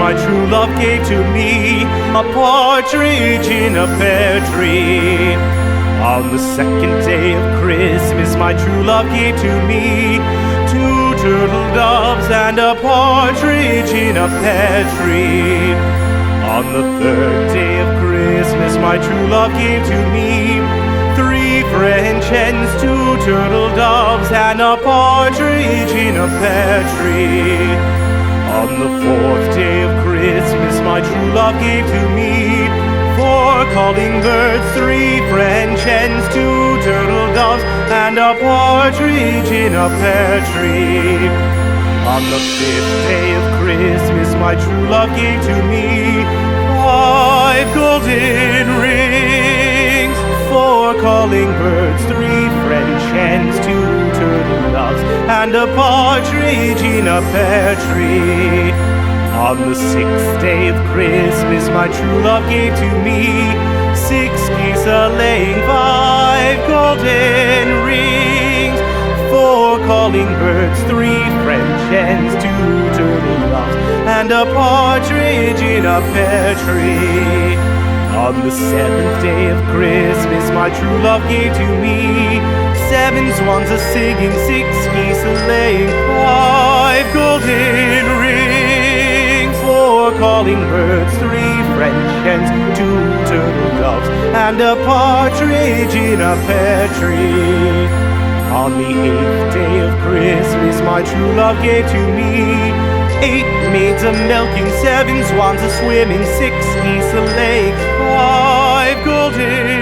my true love gave to me, a partridge in a pear tree. On the second day of Christmas, my true love gave to me 2 turtle doves and a partridge in a pear tree. On the third day of Christmas, my true love gave to me 3 French hens, 2 turtle doves, and a partridge in a pear tree. On the fourth day of Christmas, my true love gave to me 4 calling birds, 3 French hens, 2 turtle doves, and a partridge in a pear tree. On the fifth day of Christmas, my true love gave to me 5 golden rings, 4 calling birds, 3 French hens, 2 turtle doves, and a partridge in a pear tree. On the sixth day of Christmas, my true love gave to me 6 geese a-laying, 5 golden rings, 4 calling birds, 3 French hens, 2 turtle doves, and a partridge in a pear tree. On the seventh day of Christmas, my true love gave to me 7 swans a-singing, 6 geese a-laying, 5 golden rings, 4 calling birds, 3 French hens, 2 turtle doves, and a partridge in a pear tree. On the 8th day of Christmas, my true love gave to me 8 maids a-milking, 7 swans a-swimming, 6 geese a-laying, 5 golden